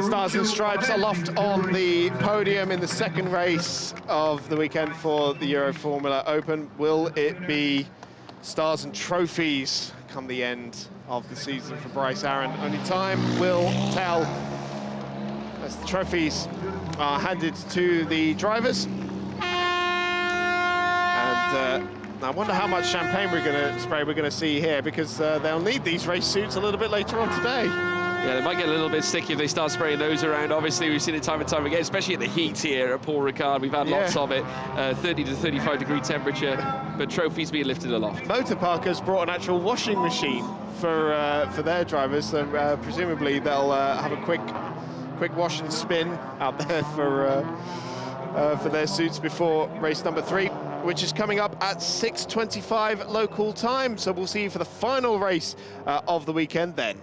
Stars and Stripes aloft on the podium in the second race of the weekend for the Euroformula Open. Will it be stars and trophies come the end of the season for Bryce Aaron? Only time will tell as the trophies are handed to the drivers. And I wonder how much champagne we're going to see here, because they'll need these race suits a little bit later on today. Yeah, they might get a little bit sticky if they start spraying those around. Obviously, we've seen it time and time again, especially in the heat here at Paul Ricard. We've had lots of it, 30 to 35 degree temperature, but trophies being lifted aloft. Motor Park has brought an actual washing machine for their drivers, so presumably they'll have a quick wash and spin out there for their suits before race number 3, which is coming up at 6:25 local time. So we'll see you for the final race of the weekend then.